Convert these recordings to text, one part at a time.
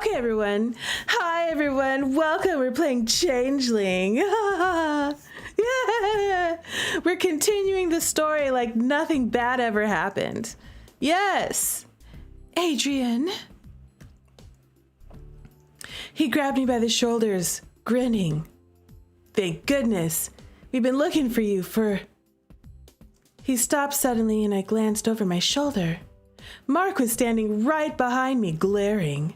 Okay, everyone. Hi, everyone. Welcome. We're playing Changeling. Yeah. We're continuing the story like nothing bad ever happened. Yes. Adrian. He grabbed me by the shoulders, grinning. Thank goodness. We've been looking for you for... He stopped suddenly and I glanced over my shoulder. Marc was standing right behind me, glaring.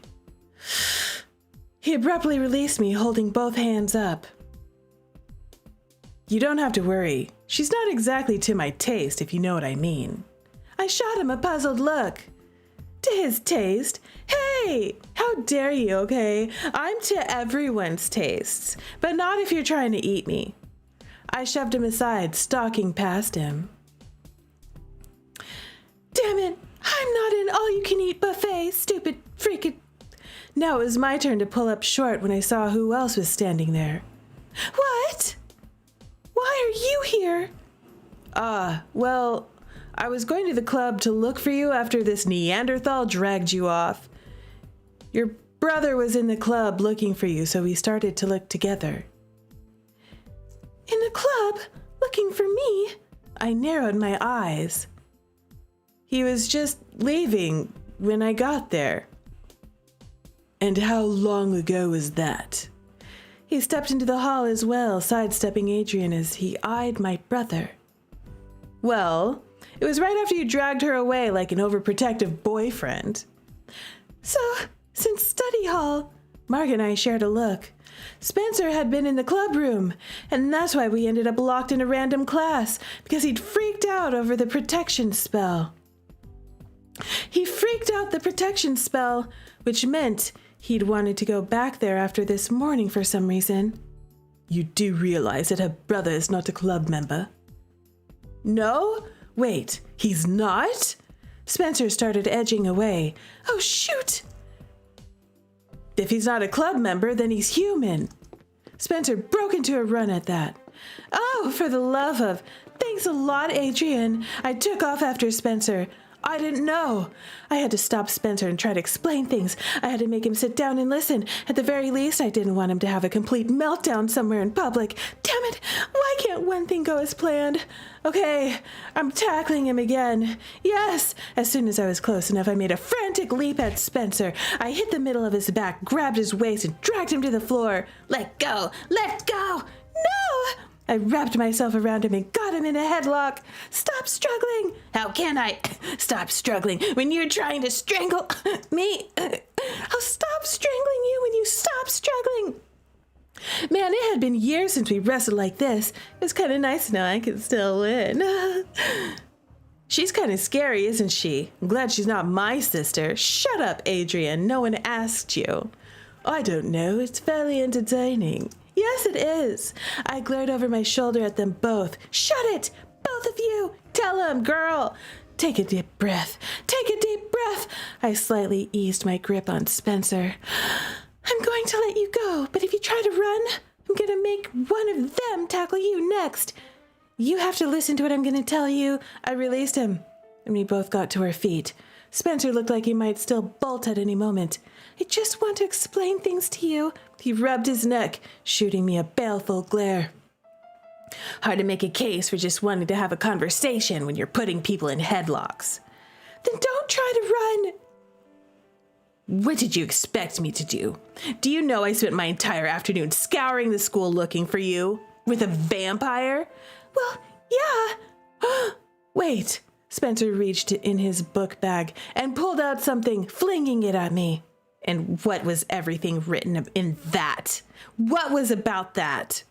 He abruptly released me, holding both hands up. You don't have to worry. She's not exactly to my taste, if you know what I mean. I shot him a puzzled look. To his taste? Hey, how dare you, okay? I'm to everyone's tastes, but not if you're trying to eat me. I shoved him aside, stalking past him. Damn it, I'm not an all-you-can-eat buffet, stupid freaking... Now it was my turn to pull up short when I saw who else was standing there. What? Why are you here? Well, I was going to the club to look for you after this Neanderthal dragged you off. Your brother was in the club looking for you, so we started to look together. In the club? Looking for me? I narrowed my eyes. He was just leaving when I got there. And how long ago was that? He stepped into the hall as well, sidestepping Adrian as he eyed my brother. Well, it was right after you dragged her away like an overprotective boyfriend. So, since study hall, Marc and I shared a look. Spencer had been in the club room, and that's why we ended up locked in a random class, because he'd freaked out over the protection spell. He freaked out the protection spell, which meant he'd wanted to go back there after this morning for some reason. You do realize that her brother is not a club member? No? Wait, he's not? Spencer started edging away. Oh, shoot! If he's not a club member, then he's human. Spencer broke into a run at that. Oh, for the love of... Thanks a lot, Adrian. I took off after Spencer. I didn't know. I had to stop Spencer and try to explain things. I had to make him sit down and listen. At the very least, I didn't want him to have a complete meltdown somewhere in public. Damn it! Why can't one thing go as planned? Okay, I'm tackling him again. Yes! As soon as I was close enough, I made a frantic leap at Spencer. I hit the middle of his back, grabbed his waist, and dragged him to the floor. Let go! Let go! No! I wrapped myself around him and got him in a headlock. Stop struggling! How can I stop struggling when you're trying to strangle me? I'll stop strangling you when you stop struggling. Man, it had been years since we wrestled like this. It was kind of nice to know I could still win. She's kind of scary, isn't she? I'm glad she's not my sister. Shut up, Adrian. No one asked you. I don't know. It's fairly entertaining. Yes, it is. I glared over my shoulder at them both. Shut it! Both of you! Tell him, girl! Take a deep breath. Take a deep breath. I slightly eased my grip on Spencer. I'm going to let you go, but if you try to run, I'm going to make one of them tackle you next. You have to listen to what I'm going to tell you. I released him, and we both got to our feet. Spencer looked like he might still bolt at any moment. I just want to explain things to you. He rubbed his neck, shooting me a baleful glare. Hard to make a case for just wanting to have a conversation when you're putting people in headlocks. Then don't try to run. What did you expect me to do? Do you know I spent my entire afternoon scouring the school looking for you? With a vampire? Well, yeah. Wait. Spencer reached in his book bag and pulled out something, flinging it at me. And what was everything written in that? What was about that?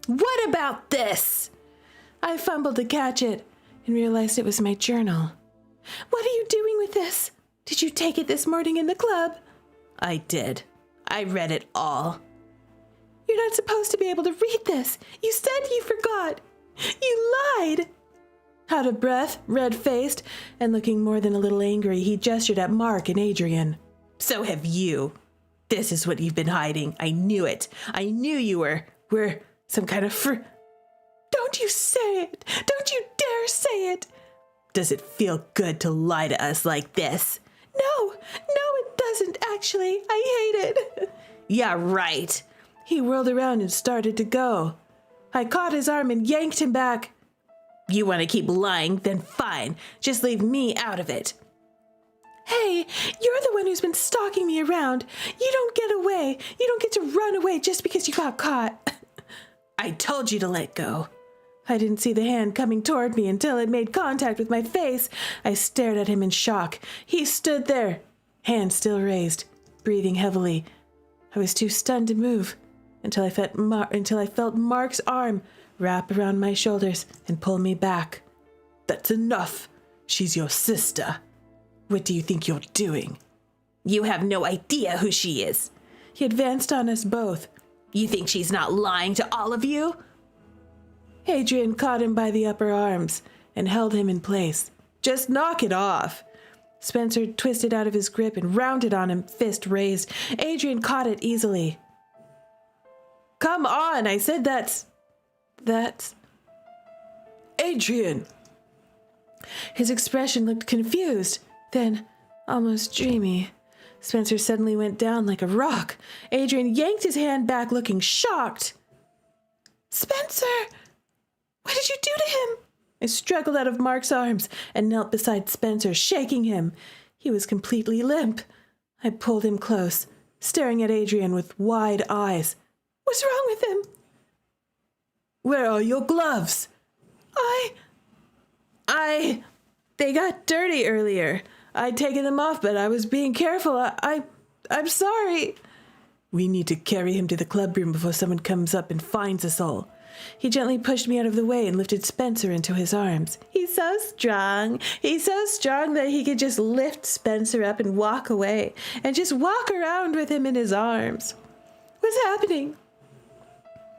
What about this? I fumbled to catch it and realized it was my journal. What are you doing with this? Did you take it this morning in the club? I did. I read it all. You're not supposed to be able to read this. You said you forgot. You lied. Out of breath, red-faced, and looking more than a little angry, he gestured at Marc and Adrian. So have you. This is what you've been hiding. I knew it. I knew you were some kind of Don't you say it. Don't you dare say it. Does it feel good to lie to us like this? No, it doesn't. actually. I hate it. Yeah, right. He whirled around and started to go. I caught his arm and yanked him back. You want to keep lying? Then fine. Just leave me out of it. Hey, you're the one who's been stalking me around. You don't get away. You don't get to run away just because you got caught. I told you to let go. I didn't see the hand coming toward me until it made contact with my face. I stared at him in shock. He stood there, hand still raised, breathing heavily. I was too stunned to move until I felt Marc's arm wrap around my shoulders and pull me back. That's enough. She's your sister. What do you think you're doing? You have no idea who she is. He advanced on us both. You think she's not lying to all of you? Adrian caught him by the upper arms and held him in place. Just knock it off. Spencer twisted out of his grip and rounded on him, fist raised. Adrian caught it easily. Come on, I said that's... Adrian! His expression looked confused, then almost dreamy. Spencer suddenly went down like a rock. Adrian yanked his hand back, looking shocked. Spencer! What did you do to him? I struggled out of Marc's arms and knelt beside Spencer, shaking him. He was completely limp. I pulled him close, staring at Adrian with wide eyes. What's wrong with him? Where are your gloves? They got dirty earlier. I'd taken them off, but I was being careful. I'm sorry. We need to carry him to the clubroom before someone comes up and finds us all. He gently pushed me out of the way and lifted Spencer into his arms. He's so strong. He's so strong that he could just lift Spencer up and walk away and just walk around with him in his arms. What's happening?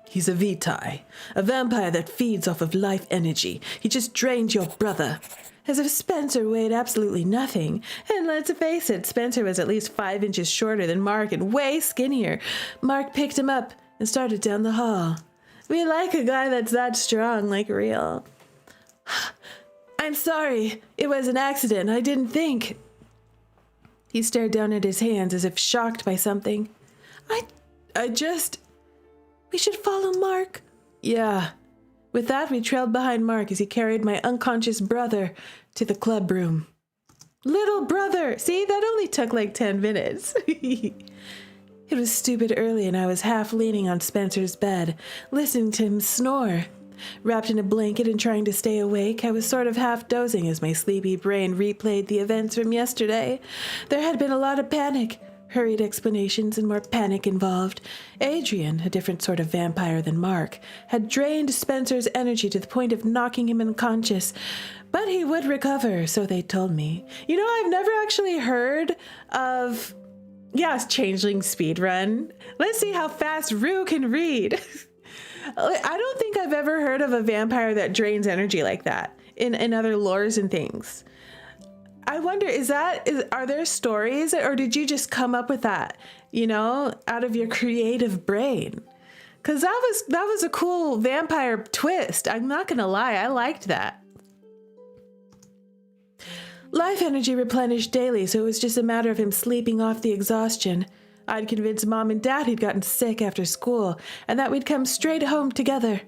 He's a Vitae, a vampire that feeds off of life energy. He just drained your brother. As if Spencer weighed absolutely nothing. And let's face it, Spencer was at least 5 inches shorter than Marc and way skinnier. Marc picked him up and started down the hall. We like a guy that's that strong, like real. I'm sorry. It was an accident. I didn't think. He stared down at his hands as if shocked by something. We should follow Marc. Yeah. With that, we trailed behind Marc as he carried my unconscious brother to the club room. Little brother! See, that only took like 10 minutes. It was stupid early and I was half leaning on Spencer's bed, listening to him snore. Wrapped in a blanket and trying to stay awake, I was sort of half dozing as my sleepy brain replayed the events from yesterday. There had been a lot of panic, hurried explanations, and more panic involved. Adrian, a different sort of vampire than Marc, had drained Spencer's energy to the point of knocking him unconscious, but he would recover, so they told me. You know, I've never actually heard of... Yes, Changeling speedrun. Let's see how fast Rue can read. I don't think I've ever heard of a vampire that drains energy like that in other lores and things. I wonder, are there stories, or did you just come up with that, out of your creative brain? Because that was a cool vampire twist. I'm not going to lie. I liked that. Life energy replenished daily, so it was just a matter of him sleeping off the exhaustion. I'd convinced Mom and Dad he'd gotten sick after school, and that we'd come straight home together.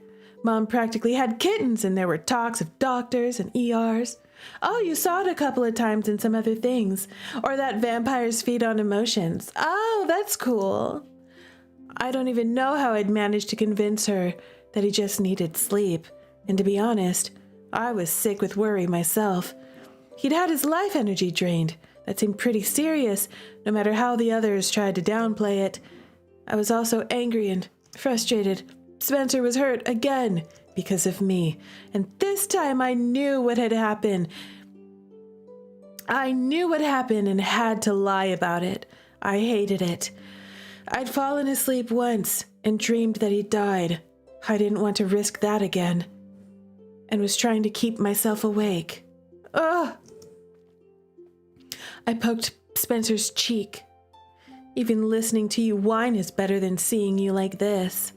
Mom practically had kittens, and there were talks of doctors and ERs. Oh, you saw it a couple of times in some other things. Or that vampires feed on emotions. Oh, that's cool. I don't even know how I'd managed to convince her that he just needed sleep. And to be honest, I was sick with worry myself. He'd had his life energy drained. That seemed pretty serious, no matter how the others tried to downplay it. I was also angry and frustrated. Spencer was hurt again because of me. And this time I knew what had happened. I knew what happened and had to lie about it. I hated it. I'd fallen asleep once and dreamed that he died. I didn't want to risk that again, and was trying to keep myself awake. Ugh! I poked Spencer's cheek. Even listening to you whine is better than seeing you like this.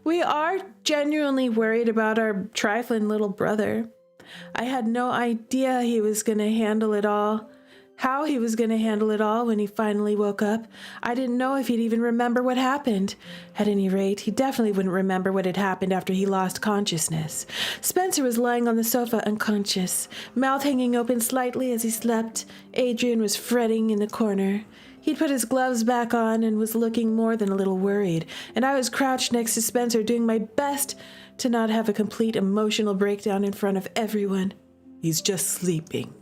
We are genuinely worried about our triflin little brother. I had no idea he was going to handle it all. How he was going to handle it all when he finally woke up. I didn't know if he'd even remember what happened. At any rate, he definitely wouldn't remember what had happened after he lost consciousness. Spencer was lying on the sofa unconscious, mouth hanging open slightly as he slept. Adrian was fretting in the corner. He'd put his gloves back on and was looking more than a little worried, and I was crouched next to Spencer doing my best to not have a complete emotional breakdown in front of everyone. He's just sleeping.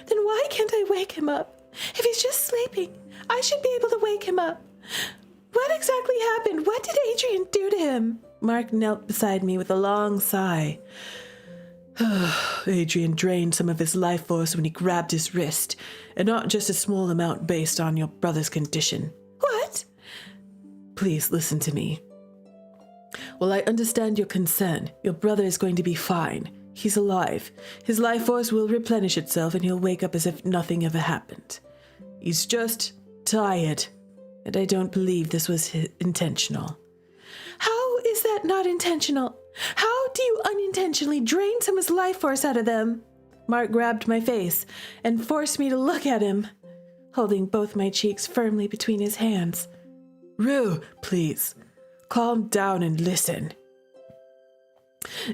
Then why can't I wake him up? If he's just sleeping, I should be able to wake him up. What exactly happened? What did Adrian do to him? Marc knelt beside me with a long sigh. Adrian drained some of his life force when he grabbed his wrist, and not just a small amount based on your brother's condition. What? Please listen to me. Well, I understand your concern. Your brother is going to be fine. He's alive. His life force will replenish itself and he'll wake up as if nothing ever happened. He's just tired, and I don't believe this was intentional. How is that not intentional? How do you unintentionally drain someone's life force out of them? Marc grabbed my face and forced me to look at him, holding both my cheeks firmly between his hands. Rue, please, calm down and listen.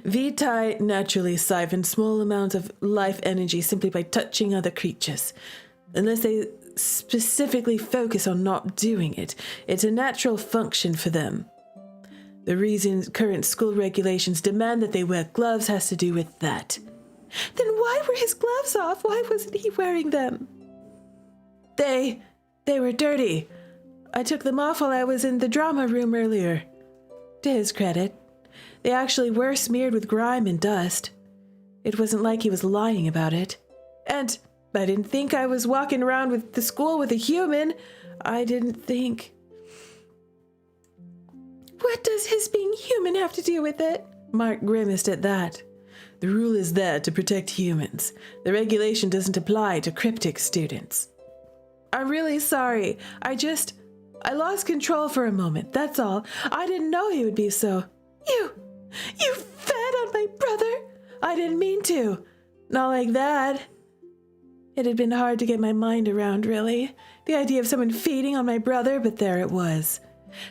Vitae naturally siphon small amounts of life energy simply by touching other creatures. Unless they specifically focus on not doing it, it's a natural function for them. The reason current school regulations demand that they wear gloves has to do with that. Then why were his gloves off? Why wasn't he wearing them? They were dirty. I took them off while I was in the drama room earlier. To his credit, they actually were smeared with grime and dust. It wasn't like he was lying about it. And I didn't think I was walking around with the school with a human. I didn't think. What does his being human have to do with it? Marc grimaced at that. The rule is there to protect humans. The regulation doesn't apply to cryptic students. I'm really sorry. I lost control for a moment, that's all. I didn't know he would be so. You fed on my brother? I didn't mean to. Not like that. It had been hard to get my mind around, really. The idea of someone feeding on my brother, but there it was.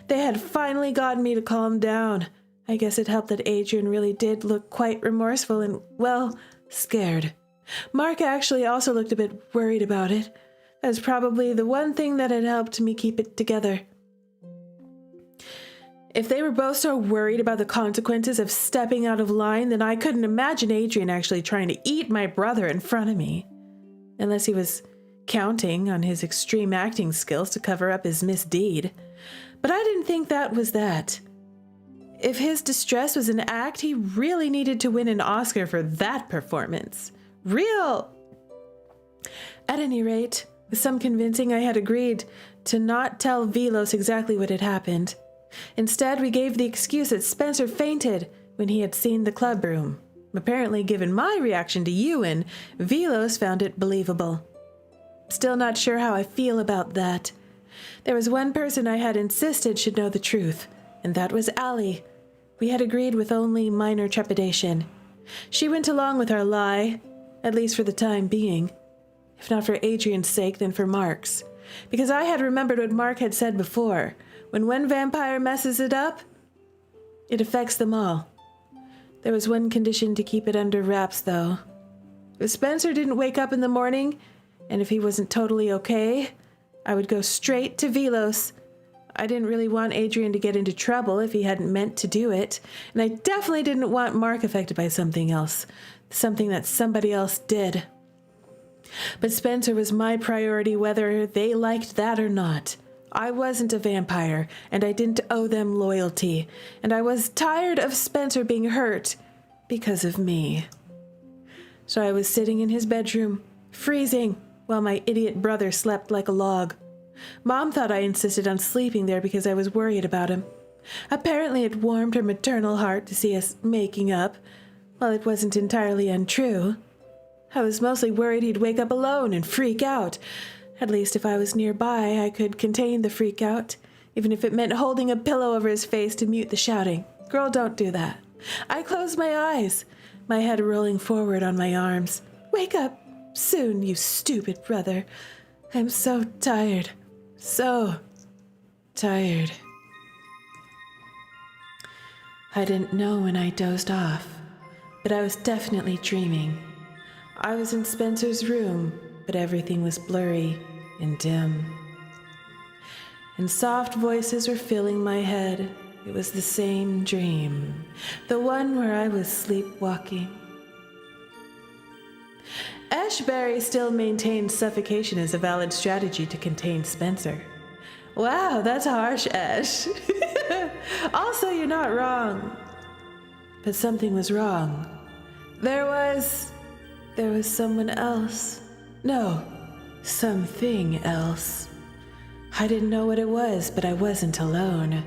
They had finally gotten me to calm down. I guess it helped that Adrian really did look quite remorseful and, well, scared. Marc actually also looked a bit worried about it. That was probably the one thing that had helped me keep it together. If they were both so worried about the consequences of stepping out of line, then I couldn't imagine Adrian actually trying to eat my brother in front of me. Unless he was counting on his extreme acting skills to cover up his misdeed. But I didn't think that was that. If his distress was an act, he really needed to win an Oscar for that performance. Real! At any rate, with some convincing, I had agreed to not tell Velos exactly what had happened. Instead, we gave the excuse that Spencer fainted when he had seen the club room. Apparently, given my reaction to Ewan, Velos found it believable. Still not sure how I feel about that. There was one person I had insisted should know the truth, and that was Allie. We had agreed with only minor trepidation. She went along with our lie, at least for the time being. If not for Adrian's sake, then for Marc's. Because I had remembered what Marc had said before. When one vampire messes it up, it affects them all. There was one condition to keep it under wraps, though. If Spencer didn't wake up in the morning, and if he wasn't totally okay, I would go straight to Velos. I didn't really want Adrian to get into trouble if he hadn't meant to do it, and I definitely didn't want Marc affected by something else, something that somebody else did. But Spencer was my priority whether they liked that or not. I wasn't a vampire, and I didn't owe them loyalty, and I was tired of Spencer being hurt because of me. So I was sitting in his bedroom, freezing, while my idiot brother slept like a log. Mom thought I insisted on sleeping there because I was worried about him. Apparently it warmed her maternal heart to see us making up. While it wasn't entirely untrue. I was mostly worried he'd wake up alone and freak out. At least if I was nearby, I could contain the freak out, even if it meant holding a pillow over his face to mute the shouting. Girl, don't do that. I closed my eyes, my head rolling forward on my arms. Wake up. Soon, you stupid brother. I'm so tired. So tired. I didn't know when I dozed off, but I was definitely dreaming. I was in Spencer's room, but everything was blurry and dim. And soft voices were filling my head. It was the same dream, the one where I was sleepwalking. Ashbury still maintained suffocation as a valid strategy to contain Spencer. Wow, that's harsh, Ash. Also, you're not wrong. But something was wrong. There was someone else. No, something else. I didn't know what it was, but I wasn't alone.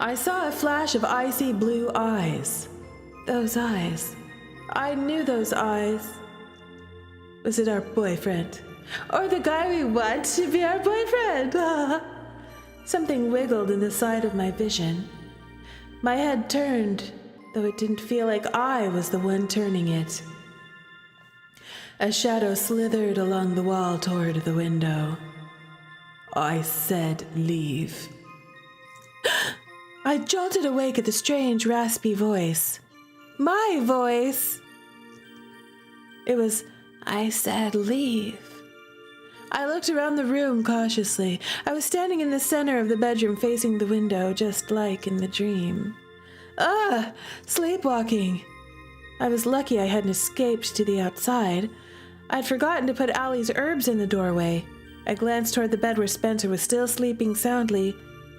I saw a flash of icy blue eyes. Those eyes. I knew those eyes. Was it our boyfriend? Or the guy we want to be our boyfriend? Something wiggled in the side of my vision. My head turned, though it didn't feel like I was the one turning it. A shadow slithered along the wall toward the window. I said, leave. I jolted awake at the strange, raspy voice. My voice! It was, I said, leave. I looked around the room cautiously. I was standing in the center of the bedroom facing the window, just like in the dream. Sleepwalking. I was lucky I hadn't escaped to the outside. I'd forgotten to put Allie's herbs in the doorway. I glanced toward the bed where Spencer was still sleeping soundly,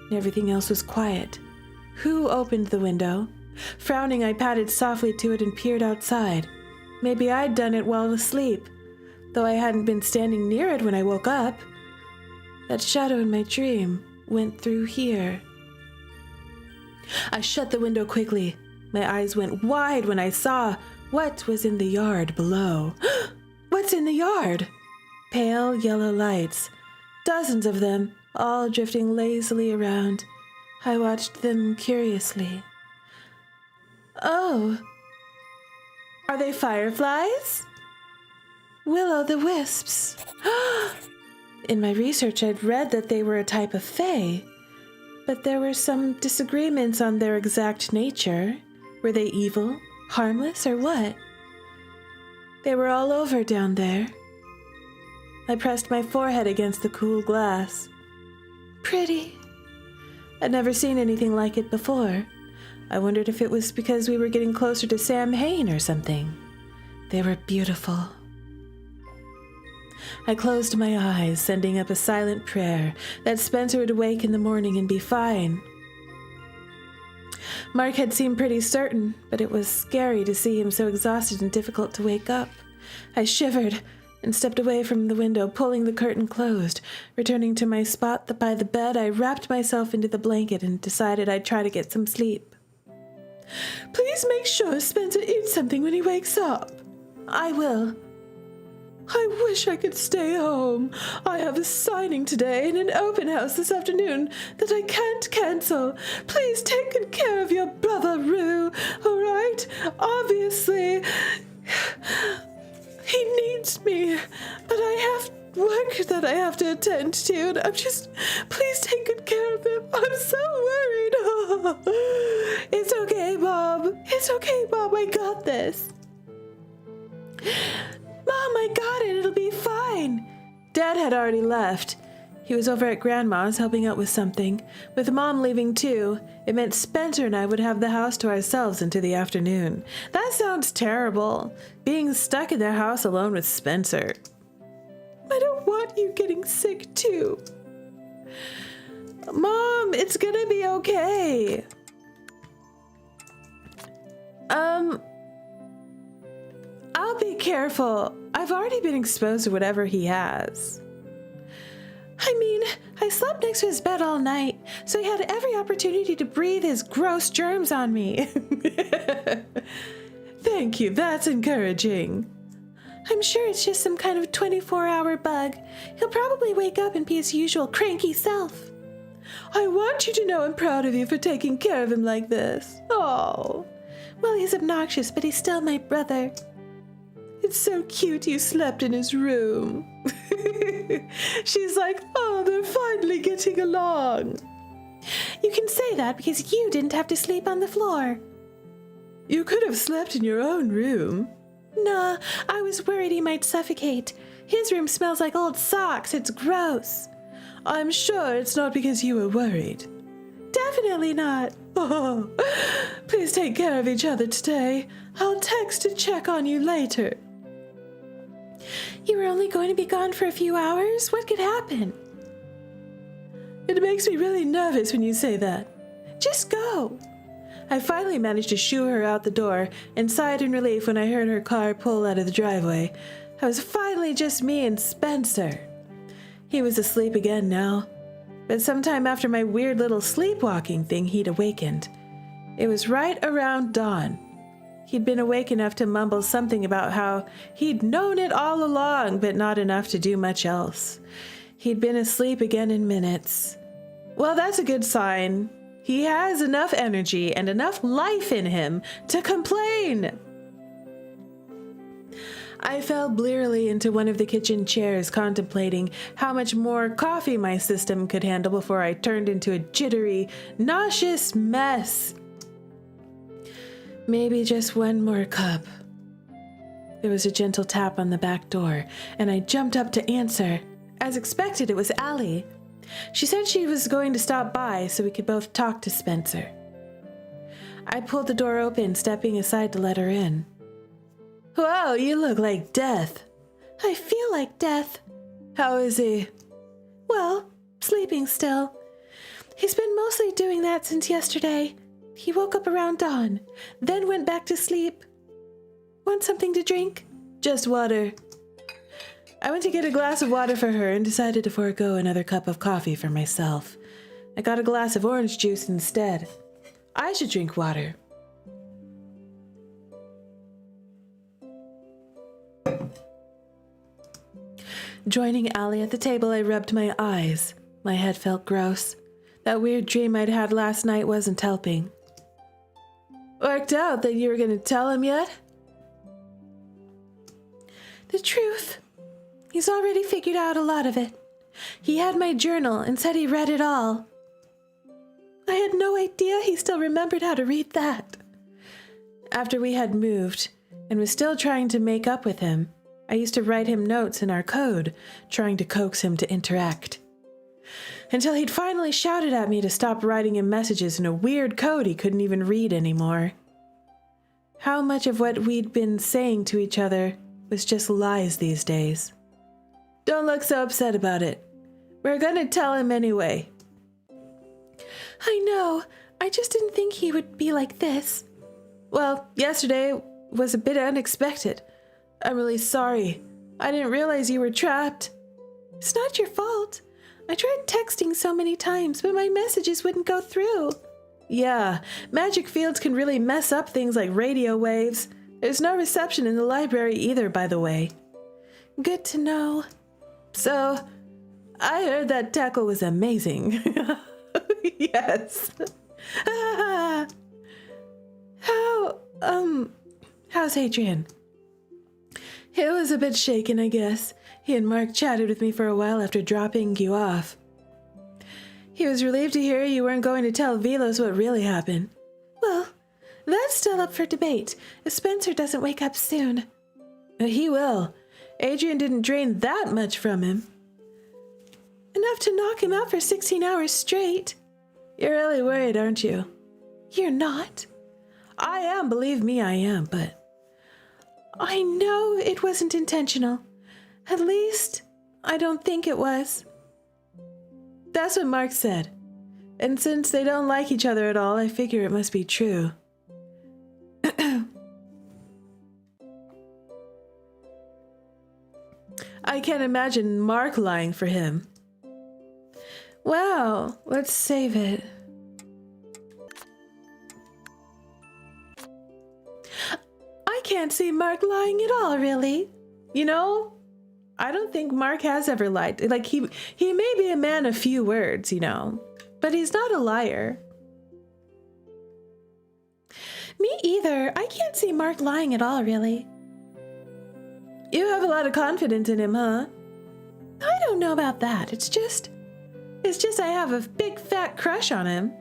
and everything else was quiet. Who opened the window? Frowning, I padded softly to it and peered outside. Maybe I'd done it while asleep, though I hadn't been standing near it when I woke up. That shadow in my dream went through here. I shut the window quickly. My eyes went wide when I saw what was in the yard below. What's in the yard? Pale yellow lights, dozens of them, all drifting lazily around. I watched them curiously. Oh, are they fireflies? Will-o'-the-wisps. In my research, I'd read that they were a type of fae, but there were some disagreements on their exact nature. Were they evil, harmless, or what? They were all over down there. I pressed my forehead against the cool glass. Pretty. I'd never seen anything like it before. I wondered if it was because we were getting closer to Sam Hain or something. They were beautiful. I closed my eyes, sending up a silent prayer that Spencer would wake in the morning and be fine. Marc had seemed pretty certain, but it was scary to see him so exhausted and difficult to wake up. I shivered and stepped away from the window, pulling the curtain closed. Returning to my spot by the bed, I wrapped myself into the blanket and decided I'd try to get some sleep. Please make sure Spencer eats something when he wakes up. I will. I wish I could stay home. I have a signing today and an open house this afternoon that I can't cancel. Please take good care of your brother, Rue, all right? Obviously, he needs me, but I have work that I have to attend to, and please take good care of him. I'm so worried. It's okay, Bob. It's okay, Bob. I got this. Mom, I got it. It'll be fine. Dad had already left. He was over at Grandma's helping out with something. With Mom leaving too, it meant Spencer and I would have the house to ourselves into the afternoon. That sounds terrible, being stuck in their house alone with Spencer. I don't want you getting sick too. Mom, it's gonna be okay. I'll be careful. I've already been exposed to whatever he has. I mean, I slept next to his bed all night, so he had every opportunity to breathe his gross germs on me. Thank you, that's encouraging. I'm sure it's just some kind of 24-hour bug. He'll probably wake up and be his usual cranky self. I want you to know I'm proud of you for taking care of him like this. Oh. Well, he's obnoxious, but he's still my brother. It's so cute you slept in his room. She's like, oh, they're finally getting along. You can say that because you didn't have to sleep on the floor. You could have slept in your own room. Nah, I was worried he might suffocate. His room smells like old socks. It's gross. I'm sure it's not because you were worried. Definitely not. Oh, please take care of each other today. I'll text to check on you later. You were only going to be gone for a few hours? What could happen? It makes me really nervous when you say that. Just go. I finally managed to shoo her out the door and sighed in relief when I heard her car pull out of the driveway. It was finally just me and Spencer. He was asleep again now, but sometime after my weird little sleepwalking thing, he'd awakened. It was right around dawn. He'd been awake enough to mumble something about how he'd known it all along, but not enough to do much else. He'd been asleep again in minutes. Well, that's a good sign. He has enough energy and enough life in him to complain. I fell blearily into one of the kitchen chairs, contemplating how much more coffee my system could handle before I turned into a jittery, nauseous mess. Maybe just one more cup. There was a gentle tap on the back door, and I jumped up to answer. As expected, it was Allie. She said she was going to stop by so we could both talk to Spencer. I pulled the door open, stepping aside to let her in. Whoa, you look like death. I feel like death. How is he? Well, sleeping still. He's been mostly doing that since yesterday. He woke up around dawn, then went back to sleep. Want something to drink? Just water. I went to get a glass of water for her and decided to forego another cup of coffee for myself. I got a glass of orange juice instead. I should drink water. Joining Allie at the table, I rubbed my eyes. My head felt gross. That weird dream I'd had last night wasn't helping. Worked out that you were going to tell him yet? The truth. He's already figured out a lot of it. He had my journal and said he read it all. I had no idea he still remembered how to read that. After we had moved and was still trying to make up with him, I used to write him notes in our code, trying to coax him to interact. Until he'd finally shouted at me to stop writing him messages in a weird code he couldn't even read anymore. How much of what we'd been saying to each other was just lies these days? Don't look so upset about it. We're gonna tell him anyway. I know. I just didn't think he would be like this. Well, yesterday was a bit unexpected. I'm really sorry. I didn't realize you were trapped. It's not your fault. I tried texting so many times, but my messages wouldn't go through. Yeah, magic fields can really mess up things like radio waves. There's no reception in the library either, by the way. Good to know. So, I heard that tackle was amazing. Yes. How's Adrian? It was a bit shaken, I guess. He and Marc chatted with me for a while after dropping you off. He was relieved to hear you weren't going to tell Velos what really happened. Well, that's still up for debate, if Spencer doesn't wake up soon. He will. Adrian didn't drain that much from him. Enough to knock him out for 16 hours straight. You're really worried, aren't you? You're not. I am, believe me, I am, but... I know it wasn't intentional. At least, I don't think it was. That's what Marc said. And since they don't like each other at all, I figure it must be true. I can't imagine Marc lying for him. Wow, let's save it. I can't see Marc lying at all, really. You know, I don't think Marc has ever lied. Like, he may be a man of few words, you know, but he's not a liar. Me either. I can't see Marc lying at all, really. You have a lot of confidence in him, huh? I don't know about that. It's just I have a big fat crush on him.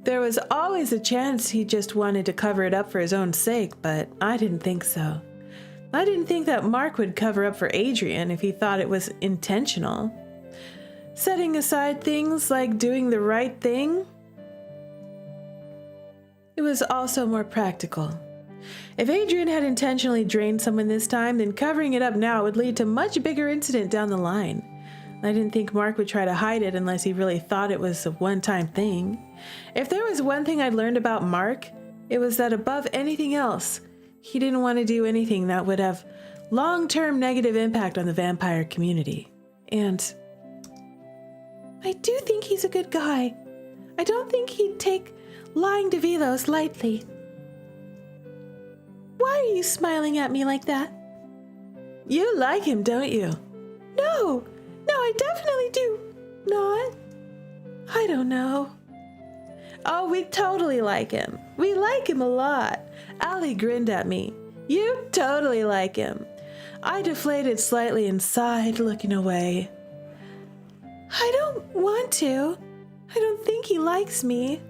There was always a chance he just wanted to cover it up for his own sake, but I didn't think so. I didn't think that Marc would cover up for Adrian if he thought it was intentional. Setting aside things like doing the right thing, it was also more practical. If Adrian had intentionally drained someone this time, then covering it up now would lead to much bigger incident down the line. I didn't think Marc would try to hide it unless he really thought it was a one-time thing. If there was one thing I'd learned about Marc, it was that above anything else, he didn't want to do anything that would have long-term negative impact on the vampire community. And I do think he's a good guy. I don't think he'd take lying to Velos lightly. Why are you smiling at me like that? you like him, don't you? No, I definitely do not. I don't know. Oh, we totally like him. We like him a lot. Allie grinned at me. You totally like him. I deflated slightly and sighed, looking away. I don't want to. I don't think he likes me.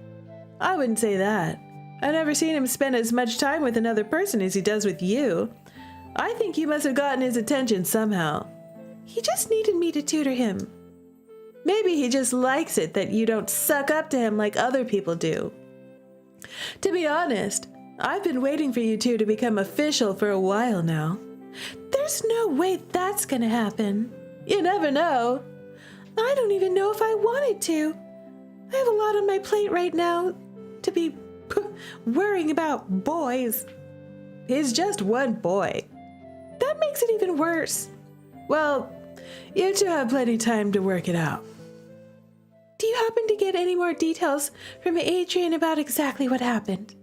I wouldn't say that. I've never seen him spend as much time with another person as he does with you. I think you must have gotten his attention somehow. He just needed me to tutor him. Maybe he just likes it that you don't suck up to him like other people do. To be honest, I've been waiting for you two to become official for a while now. There's no way that's gonna happen. You never know. I don't even know if I wanted to. I have a lot on my plate right now to be worrying about boys. He's just one boy. That makes it even worse. Well, you two have plenty of time to work it out. Do you happen to get any more details from Adrian about exactly what happened?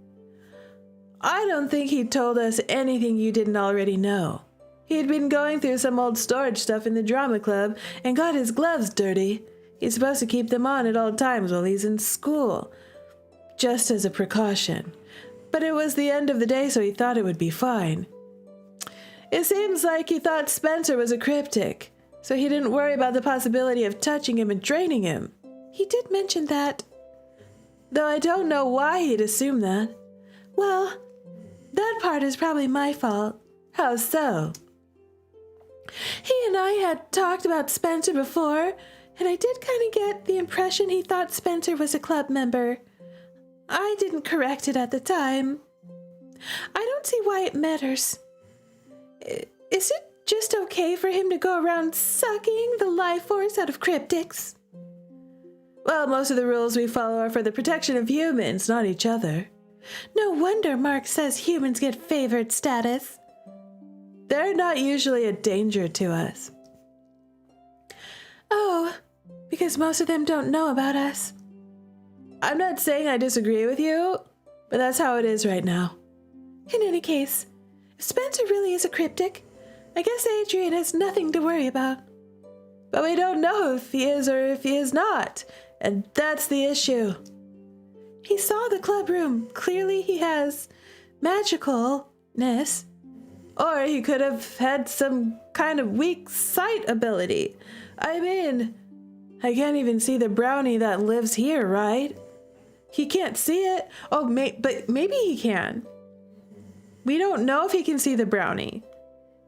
I don't think he told us anything you didn't already know. He'd been going through some old storage stuff in the drama club and got his gloves dirty. He's supposed to keep them on at all times while he's in school, just as a precaution. But it was the end of the day, so he thought it would be fine. It seems like he thought Spencer was a cryptic, so he didn't worry about the possibility of touching him and draining him. He did mention that. Though I don't know why he'd assume that. Well, that part is probably my fault. How so? He and I had talked about Spencer before, and I did kind of get the impression he thought Spencer was a club member. I didn't correct it at the time. I don't see why it matters. Is it just okay for him to go around sucking the life force out of cryptics? Well, most of the rules we follow are for the protection of humans, not each other. No wonder Marc says humans get favored status. They're not usually a danger to us. Oh, because most of them don't know about us. I'm not saying I disagree with you, but that's how it is right now. In any case, if Spencer really is a cryptic, I guess Adrian has nothing to worry about. But we don't know if he is or if he is not, and that's the issue. He saw the club room. Clearly he has magicalness. Or he could have had some kind of weak sight ability. I mean, I can't even see the brownie that lives here, right? He can't see it. Oh, but maybe he can. We don't know if he can see the brownie.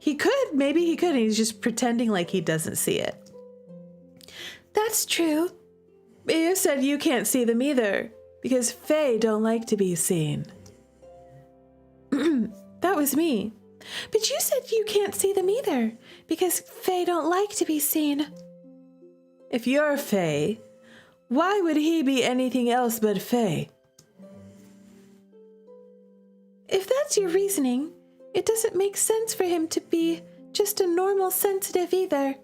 He could, maybe he could, and he's just pretending like he doesn't see it. That's true. But you said you can't see them either, because Fae don't like to be seen. That was me. But you said you can't see them either, because Fae don't like to be seen. If you're Fae, why would he be anything else but Fae? If that's your reasoning, it doesn't make sense for him to be just a normal sensitive either.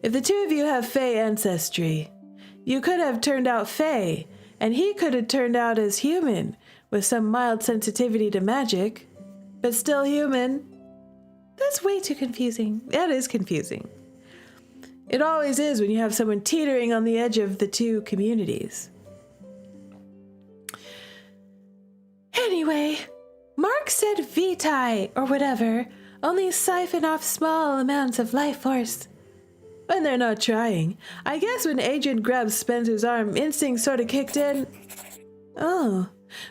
If the two of you have Fae ancestry, you could have turned out Fae, and he could have turned out as human, with some mild sensitivity to magic, but still human. That's way too confusing. That is confusing. It always is when you have someone teetering on the edge of the two communities. Anyway, Marc said vitae, or whatever, only siphon off small amounts of life force. When they're not trying. I guess when Adrian grabbed Spencer's arm, instinct sort of kicked in. Oh,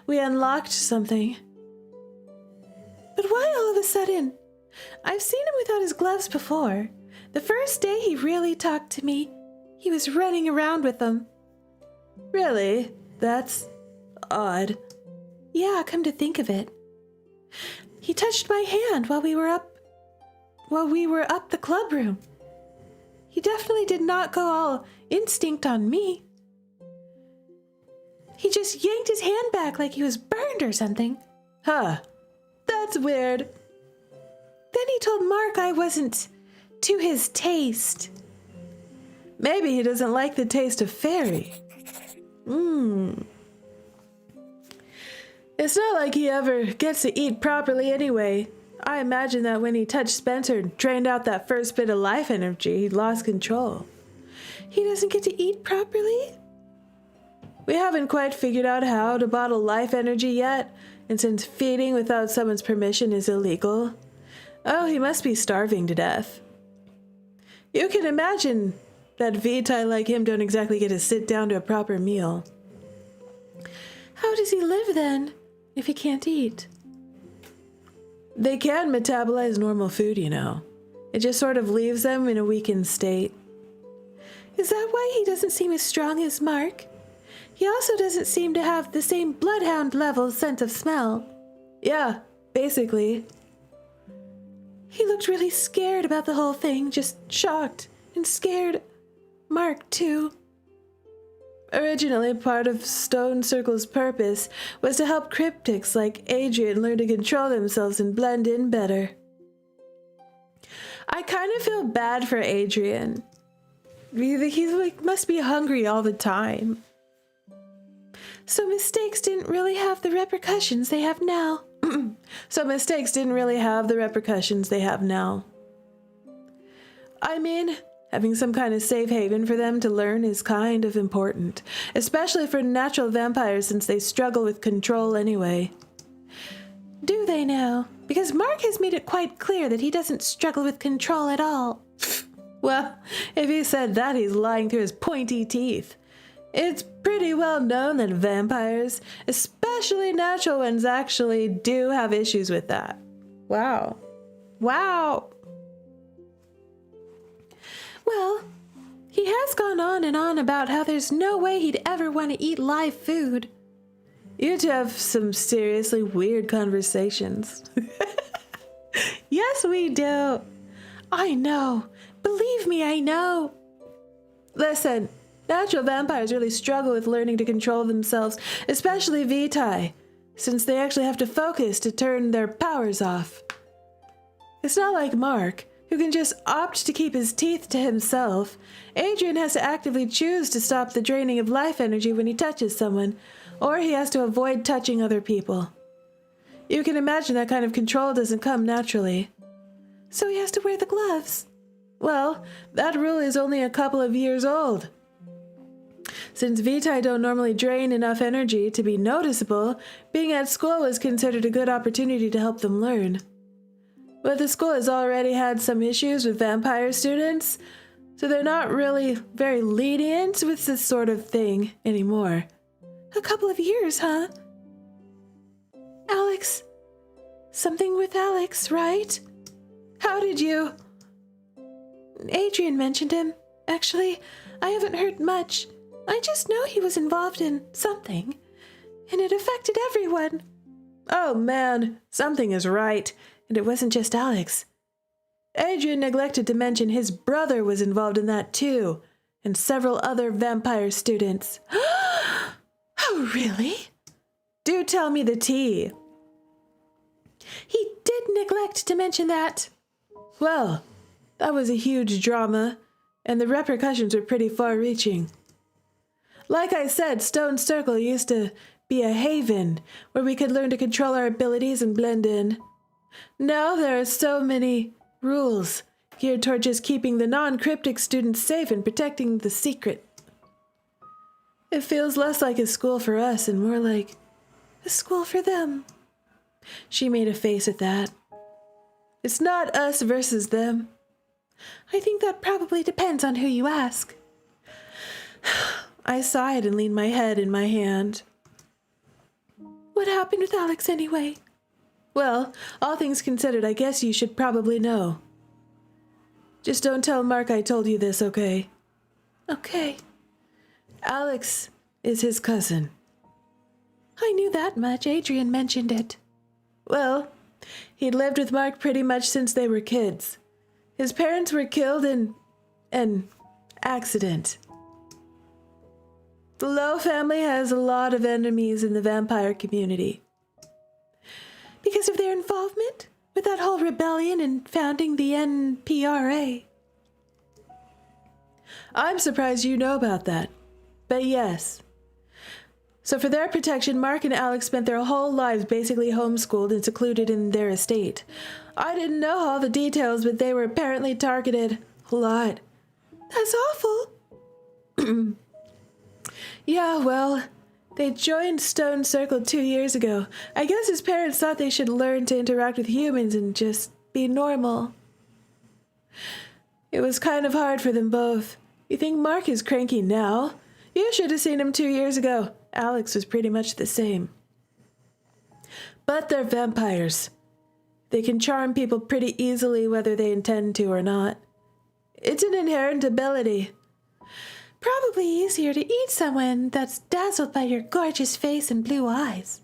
we unlocked something. But why all of a sudden? I've seen him without his gloves before. The first day he really talked to me, he was running around with them. Really? That's odd. Yeah, come to think of it. He touched my hand while we were up the club room. He definitely did not go all instinct on me. He just yanked his hand back like he was burned or something. Huh. That's weird. Then he told Marc I wasn't to his taste. Maybe he doesn't like the taste of fairy. It's not like he ever gets to eat properly anyway. I imagine that when he touched Spencer and drained out that first bit of life energy, he lost control. He doesn't get to eat properly? We haven't quite figured out how to bottle life energy yet, and since feeding without someone's permission is illegal, he must be starving to death. You can imagine that Vitae like him don't exactly get to sit down to a proper meal. How does he live then, if he can't eat? They can metabolize normal food, you know. It just sort of leaves them in a weakened state. Is that why he doesn't seem as strong as Marc? He also doesn't seem to have the same bloodhound level sense of smell. Yeah, basically. He looked really scared about the whole thing, just shocked and scared. Marc, too. Originally, part of Stone Circle's purpose was to help cryptics like Adrian learn to control themselves and blend in better. I kind of feel bad for Adrian. He's must be hungry all the time. So mistakes didn't really have the repercussions they have now. I mean, having some kind of safe haven for them to learn is kind of important, especially for natural vampires since they struggle with control anyway. Do they now? Because Marc has made it quite clear that he doesn't struggle with control at all. Well, if he said that, he's lying through his pointy teeth. It's pretty well known that vampires, especially natural ones, actually do have issues with that. Wow. Well, he has gone on and on about how there's no way he'd ever want to eat live food. You two have some seriously weird conversations. Yes, we do. I know. Believe me, I know. Listen, natural vampires really struggle with learning to control themselves, especially Vitae, since they actually have to focus to turn their powers off. It's not like Marc, who can just opt to keep his teeth to himself. Adrian has to actively choose to stop the draining of life energy when he touches someone, or he has to avoid touching other people. You can imagine that kind of control doesn't come naturally. So he has to wear the gloves. Well, that rule is only a couple of years old. Since Vitae don't normally drain enough energy to be noticeable, being at school was considered a good opportunity to help them learn. But the school has already had some issues with vampire students, so they're not really very lenient with this sort of thing anymore. A couple of years, huh? Alex. Something with Alex, right? How did you... Adrian mentioned him. Actually, I haven't heard much. I just know he was involved in something, and it affected everyone. Oh man, something is right, and it wasn't just Alex. Adrian neglected to mention his brother was involved in that too, and several other vampire students. Oh, really? Do tell me the tea. He did neglect to mention that. Well, that was a huge drama, and the repercussions were pretty far-reaching. Like I said, Stone Circle used to be a haven where we could learn to control our abilities and blend in. Now there are so many rules geared toward just keeping the non-cryptic students safe and protecting the secret. It feels less like a school for us and more like a school for them. She made a face at that. It's not us versus them. I think that probably depends on who you ask. I sighed and leaned my head in my hand. What happened with Alex anyway? Well, all things considered, I guess you should probably know. Just don't tell Marc I told you this, okay? Okay. Alex is his cousin. I knew that much. Adrian mentioned it. Well, he'd lived with Marc pretty much since they were kids. His parents were killed in an accident. The Lowe family has a lot of enemies in the vampire community. Because of their involvement with that whole rebellion and founding the NPRA. I'm surprised you know about that. But yes. So for their protection, Marc and Alex spent their whole lives basically homeschooled and secluded in their estate. I didn't know all the details, but they were apparently targeted a lot. That's awful. Yeah, well, they joined Stone Circle 2 years ago. I guess his parents thought they should learn to interact with humans and just be normal. It was kind of hard for them both. You think Marc is cranky now? You should have seen him 2 years ago. Alex was pretty much the same. But they're vampires. They can charm people pretty easily whether they intend to or not. It's an inherent ability. Probably easier to eat someone that's dazzled by your gorgeous face and blue eyes.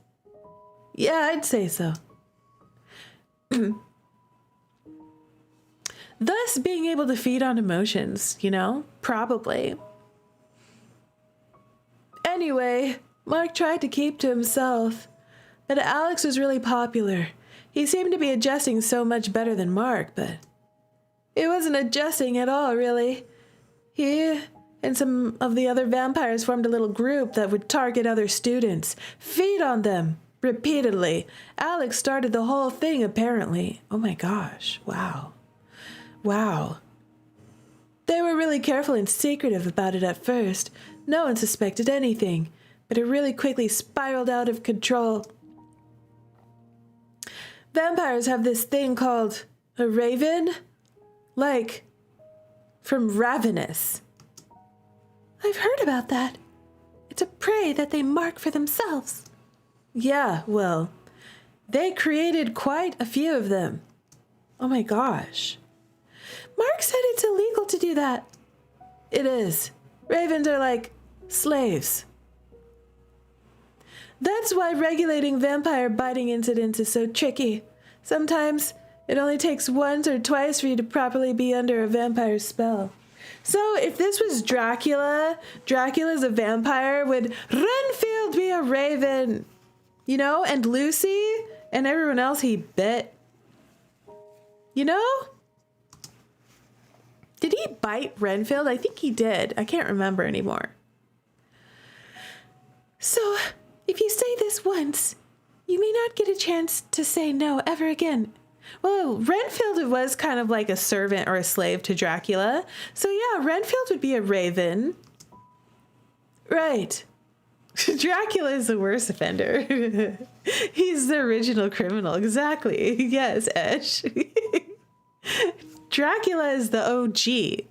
Yeah, I'd say so. Thus, being able to feed on emotions, you know? Probably. Anyway, Marc tried to keep to himself, but Alex was really popular. He seemed to be adjusting so much better than Marc, but it wasn't adjusting at all, really. He and some of the other vampires formed a little group that would target other students, feed on them repeatedly. Alex started the whole thing, apparently. Oh my gosh, wow. Wow. They were really careful and secretive about it at first. No one suspected anything, but it really quickly spiraled out of control. Vampires have this thing called a raven, like from Ravenous. I've heard about that. It's a prey that they mark for themselves. Yeah, well, they created quite a few of them. Oh my gosh. Marc said it's illegal to do that. It is. Ravens are like slaves. That's why regulating vampire biting incidents is so tricky. Sometimes it only takes once or twice for you to properly be under a vampire spell. So if this was Dracula's a vampire, would Renfield be a raven? You know, and Lucy and everyone else he bit. You know? Did he bite Renfield? I think he did. I can't remember anymore. So, if you say this once, you may not get a chance to say no ever again. Well, Renfield was kind of like a servant or a slave to Dracula. So yeah, Renfield would be a raven. Right. Dracula is the worst offender. He's the original criminal. Exactly. Yes, Esh. Dracula is the OG.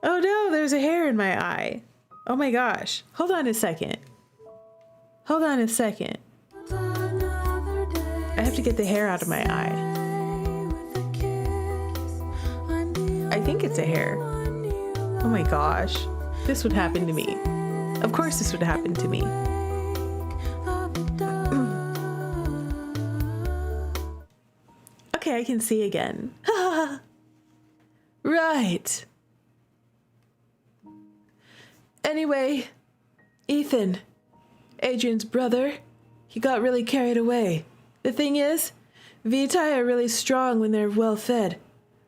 Oh no, there's a hair in my eye. Oh my gosh. Hold on a second. Hold on a second. I have to get the hair out of my eye. I think it's a hair. Oh my gosh. This would happen to me. Of course this would happen to me. Okay, I can see again. Right. Anyway, Ethan, Adrian's brother, he got really carried away. The thing is, Vitae are really strong when they're well fed.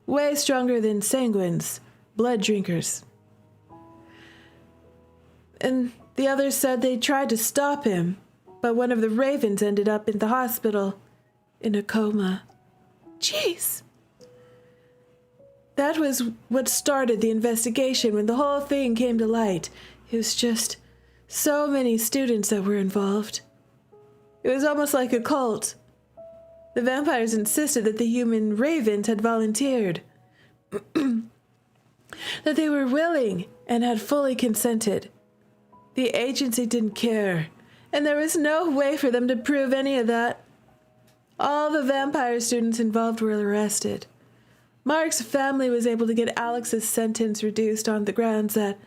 Way stronger than sanguines, blood drinkers. And the others said they tried to stop him, but one of the ravens ended up in the hospital in a coma. Jeez. That was what started the investigation when the whole thing came to light. It was just so many students that were involved. It was almost like a cult. The vampires insisted that the human ravens had volunteered, that they were willing and had fully consented. The agency didn't care, and there was no way for them to prove any of that. All the vampire students involved were arrested. Marc's family was able to get Alex's sentence reduced on the grounds that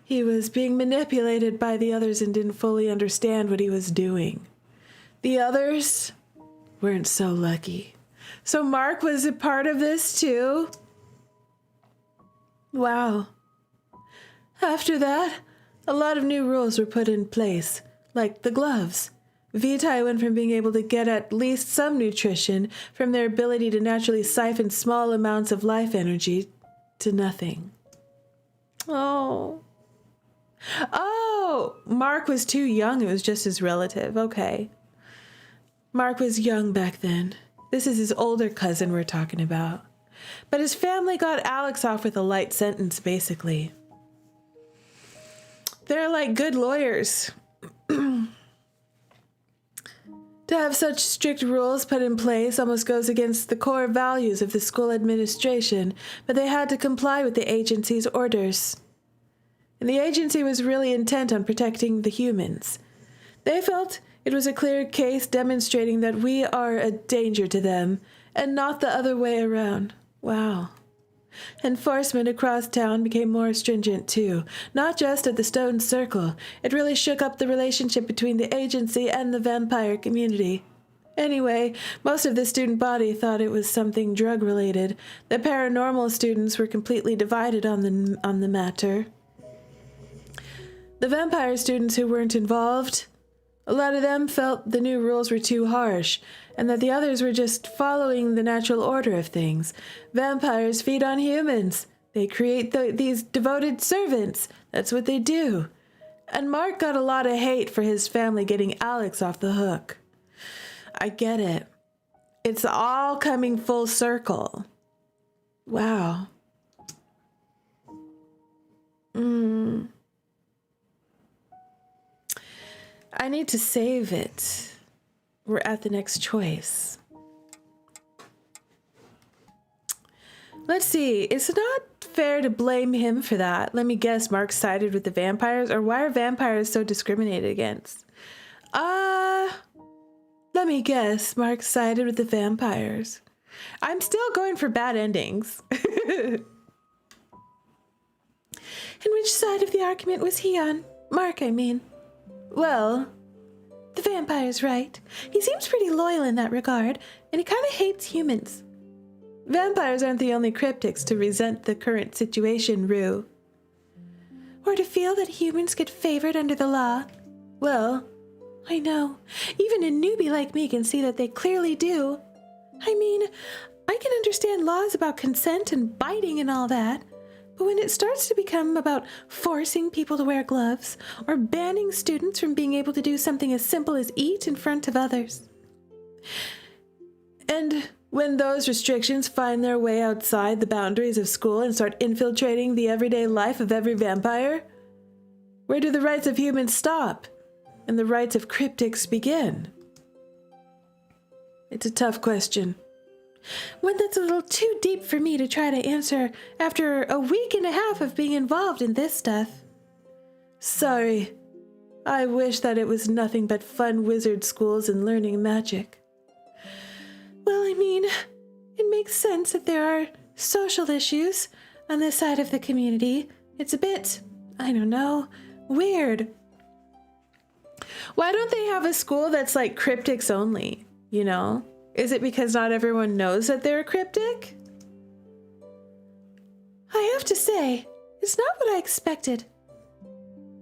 he was being manipulated by the others and didn't fully understand what he was doing. The others weren't so lucky. So Marc was a part of this too? Wow. After that, a lot of new rules were put in place, like the gloves. Vitae went from being able to get at least some nutrition from their ability to naturally siphon small amounts of life energy to nothing. Oh, Marc was too young. It was just his relative. Okay. Marc was young back then. This is his older cousin we're talking about. But his family got Alex off with a light sentence, basically. They're like good lawyers. To have such strict rules put in place almost goes against the core values of the school administration, but they had to comply with the agency's orders. And the agency was really intent on protecting the humans. They felt it was a clear case demonstrating that we are a danger to them, and not the other way around. Wow. Enforcement across town became more stringent too, not just at the Stone Circle. It really shook up the relationship between the agency and the vampire community. Anyway, most of the student body thought it was something drug-related. The paranormal students were completely divided on the matter. The vampire students who weren't involved, a lot of them felt the new rules were too harsh, and that the others were just following the natural order of things. Vampires feed on humans. They create these devoted servants. That's what they do. And Marc got a lot of hate for his family getting Alex off the hook. I get it. It's all coming full circle. Wow. I need to save it. We're at the next choice. Let's see. It's not fair to blame him for that. Let me guess, Marc sided with the vampires? Or why are vampires so discriminated against? Let me guess, Marc sided with the vampires. I'm still going for bad endings. And which side of the argument was he on? Marc, I mean. Well, the vampire's right. He seems pretty loyal in that regard, and he kind of hates humans. Vampires aren't the only cryptics to resent the current situation, Rue. Or to feel that humans get favored under the law. Well, I know. Even a newbie like me can see that they clearly do. I mean, I can understand laws about consent and biting and all that. But when it starts to become about forcing people to wear gloves or banning students from being able to do something as simple as eat in front of others. And when those restrictions find their way outside the boundaries of school and start infiltrating the everyday life of every vampire, where do the rights of humans stop and the rights of cryptics begin? It's a tough question. One that's a little too deep for me to try to answer after a week and a half of being involved in this stuff. Sorry. I wish that it was nothing but fun wizard schools and learning magic. Well, I mean, it makes sense that there are social issues on this side of the community. It's a bit, I don't know, weird. Why don't they have a school that's like cryptics only, you know? Is it because not everyone knows that they're a cryptic? I have to say, it's not what I expected.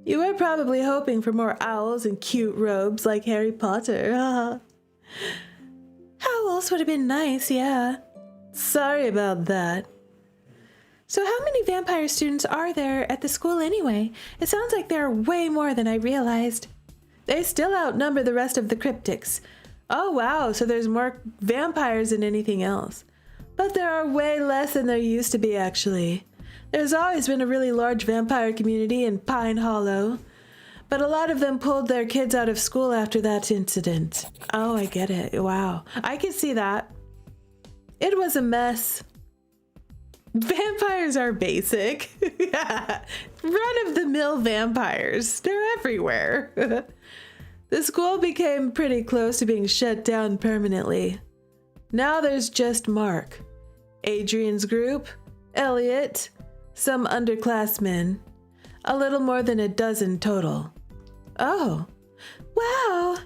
You were probably hoping for more owls and cute robes like Harry Potter. Owls would have been nice, yeah. Sorry about that. So how many vampire students are there at the school anyway? It sounds like there are way more than I realized. They still outnumber the rest of the cryptics. Oh wow, so there's more vampires than anything else. But there are way less than there used to be, actually. There's always been a really large vampire community in Pine Hollow. But a lot of them pulled their kids out of school after that incident. Oh, I get it. Wow. I can see that. It was a mess. Vampires are basic. Run-of-the-mill vampires. They're everywhere. The school became pretty close to being shut down permanently. Now there's just Marc, Adrian's group, Elliot, some underclassmen, a little more than a dozen total. Oh, wow.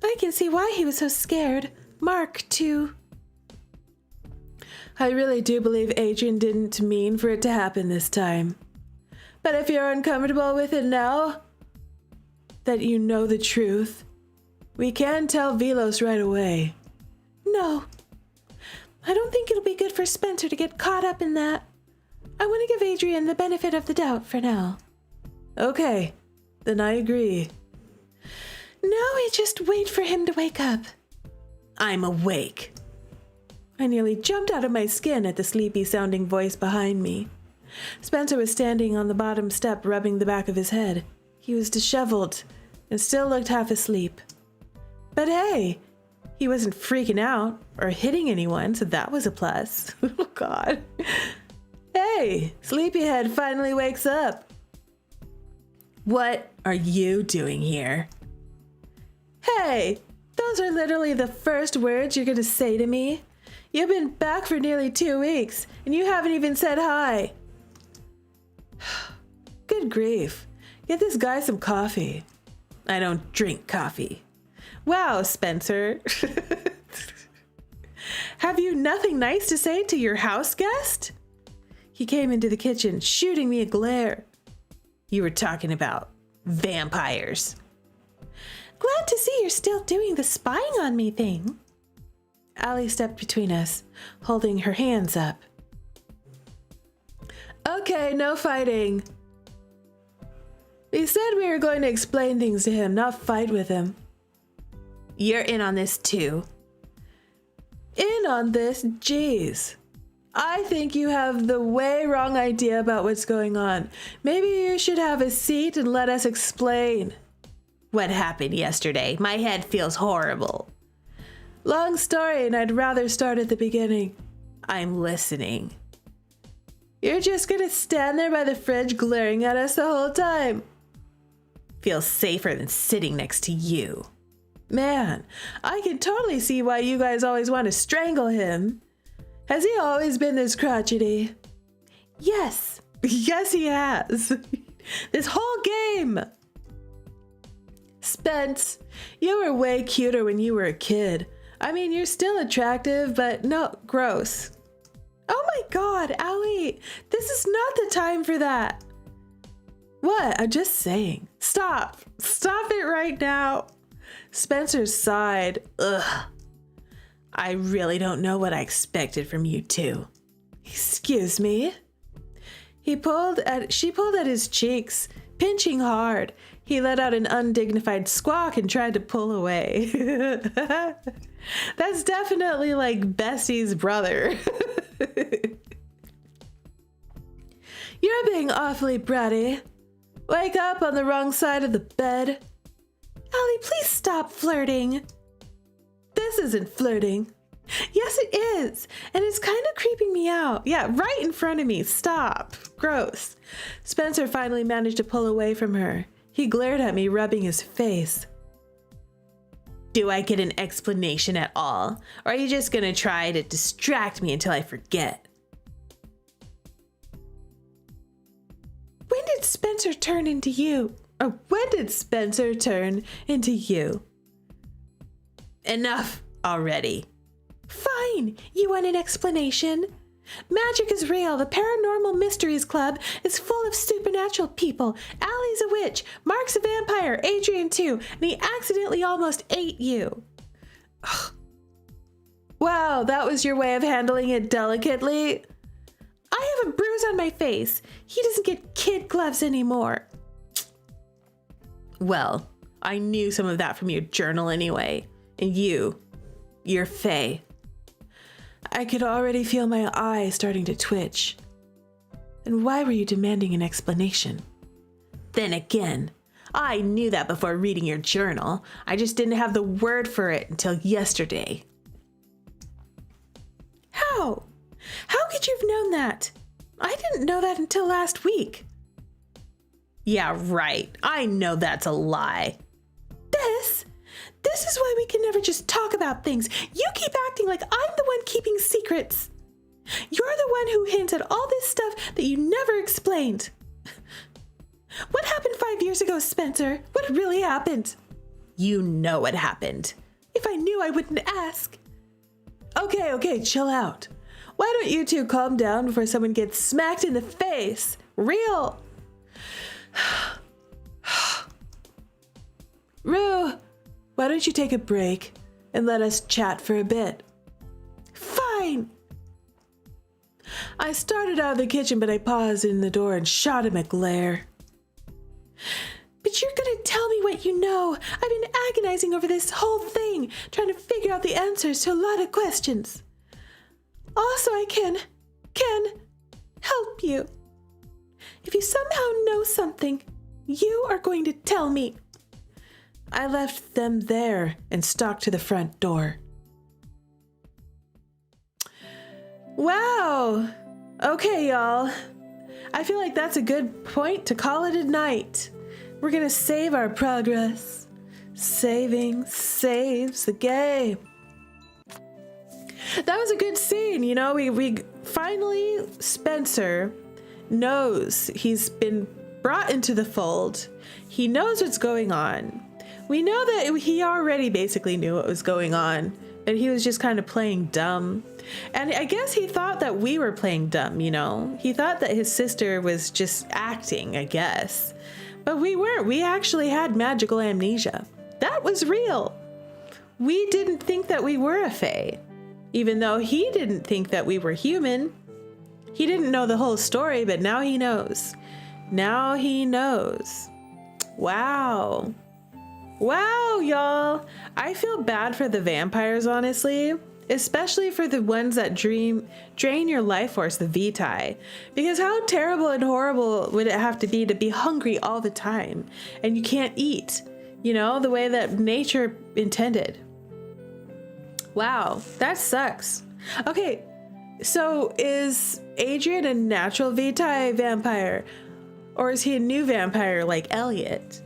I can see why he was so scared. Marc, too. I really do believe Adrian didn't mean for it to happen this time. But if you're uncomfortable with it now, that you know the truth, we can tell Velos right away. No, I don't think it'll be good for Spencer to get caught up in that. I want to give Adrian the benefit of the doubt for now. Okay, then I agree. Now we just wait for him to wake up. I'm awake. I nearly jumped out of my skin at the sleepy-sounding voice behind me. Spencer was standing on the bottom step, rubbing the back of his head. He was disheveled and still looked half asleep. But hey, he wasn't freaking out or hitting anyone, so that was a plus. Oh, God. Hey, Sleepyhead finally wakes up. What are you doing here? Hey, those are literally the first words you're going to say to me. You've been back for nearly 2 weeks, and you haven't even said hi. Good grief. Get this guy some coffee. I don't drink coffee. Wow, Spencer. Have you nothing nice to say to your house guest? He came into the kitchen, shooting me a glare. You were talking about vampires. Glad to see you're still doing the spying on me thing. Allie stepped between us, holding her hands up. Okay, no fighting. We said we were going to explain things to him, not fight with him. You're in on this too. In on this? Jeez. I think you have the way wrong idea about what's going on. Maybe you should have a seat and let us explain. What happened yesterday? My head feels horrible. Long story, and I'd rather start at the beginning. I'm listening. You're just gonna stand there by the fridge glaring at us the whole time. Feels safer than sitting next to you. Man, I can totally see why you guys always want to strangle him. Has he always been this crotchety? Yes. Yes, he has. This whole game. Spence, you were way cuter when you were a kid. I mean, you're still attractive, but no, gross. Oh my God, Allie, this is not the time for that. What? I'm just saying. Stop. Stop it right now. Spencer sighed. Ugh. I really don't know what I expected from you two. Excuse me. She pulled at his cheeks, pinching hard. He let out an undignified squawk and tried to pull away. That's definitely like Bestie's brother. You're being awfully bratty. Wake up on the wrong side of the bed. Allie, please stop flirting. This isn't flirting. Yes, it is. And it's kind of creeping me out. Yeah, right in front of me. Stop. Gross. Spencer finally managed to pull away from her. He glared at me, rubbing his face. Do I get an explanation at all? Or are you just going to try to distract me until I forget? When did Spencer turn into you? Or when did Spencer turn into you? Enough already. Fine. You want an explanation? Magic is real. The Paranormal Mysteries Club is full of supernatural people. Allie's a witch. Marc's a vampire. Adrian too. And he accidentally almost ate you. Ugh. Wow, that was your way of handling it delicately? I have a bruise on my face. He doesn't get kid gloves anymore. Well, I knew some of that from your journal anyway. And you're Faye. I could already feel my eye starting to twitch. And why were you demanding an explanation? Then again, I knew that before reading your journal. I just didn't have the word for it until yesterday. How? How could you have known that? I didn't know that until last week. Yeah, right. I know that's a lie. This is why we can never just talk about things. You keep acting like I'm the one keeping secrets. You're the one who hints at all this stuff that you never explained. What happened 5 years ago, Spencer? What really happened? You know what happened. If I knew, I wouldn't ask. Okay, chill out. Why don't you two calm down before someone gets smacked in the face? Real. Rue, why don't you take a break and let us chat for a bit? Fine. I started out of the kitchen, but I paused in the door and shot him a glare. But you're gonna tell me what you know. I've been agonizing over this whole thing, trying to figure out the answers to a lot of questions. Also, I can help you. If you somehow know something, you are going to tell me. I left them there and stalked to the front door. Wow. Okay, y'all. I feel like that's a good point to call it a night. We're gonna save our progress. Saving saves the game. That was a good scene, you know, we finally, Spencer knows he's been brought into the fold. He knows what's going on. We know that he already basically knew what was going on, but he was just kind of playing dumb. And I guess he thought that we were playing dumb, you know? He thought that his sister was just acting, I guess. But we weren't. We actually had magical amnesia. That was real. We didn't think that we were a fae, even though he didn't think that we were human. He didn't know the whole story, but now he knows. Now he knows. Wow. Wow, y'all. I feel bad for the vampires, honestly. Especially for the ones that drain your life force, the vitae. Because how terrible and horrible would it have to be hungry all the time and you can't eat, you know, the way that nature intended. Wow, that sucks. Okay, so is Adrian a natural vitae vampire? Or is he a new vampire like Elliot?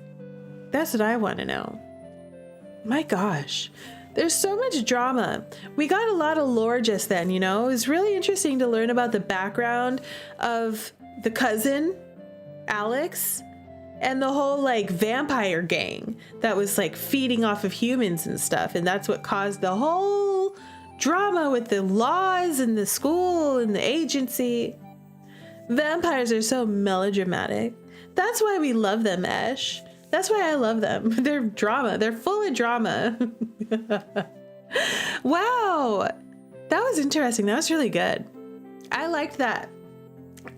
That's what I want to know. My gosh. There's so much drama. We got a lot of lore just then, you know? It was really interesting to learn about the background of the cousin, Alex, and the whole like vampire gang that was like feeding off of humans and stuff. And that's what caused the whole drama with the laws and the school and the agency. Vampires are so melodramatic. That's why we love them, Esh. That's why I love them. They're drama. They're full of drama. Wow. That was interesting. That was really good. I liked that.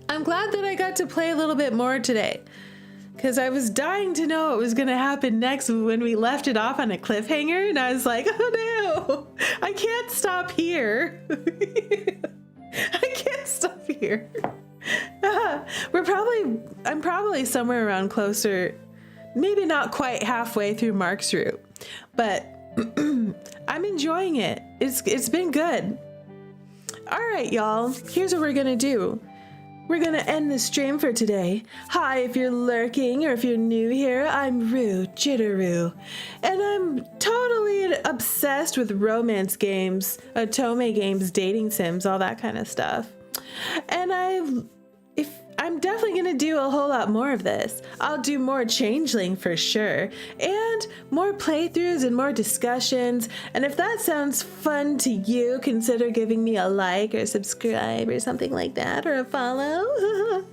I'm glad that I got to play a little bit more today because I was dying to know what was going to happen next when we left it off on a cliffhanger. And I was like, oh no, I can't stop here. I can't stop here. I'm probably somewhere around closer, maybe not quite halfway through Marc's route, but I'm enjoying it. It's been good. All right, y'all, here's what we're gonna do. We're gonna end the stream for today. Hi, if you're lurking or if you're new here, I'm Rue Jitteroo, and I'm totally obsessed with romance games, otome games, dating sims, all that kind of stuff. And I'm definitely going to do a whole lot more of this. I'll do more Changeling for sure, and more playthroughs and more discussions. And if that sounds fun to you, consider giving me a like or subscribe or something like that, or a follow.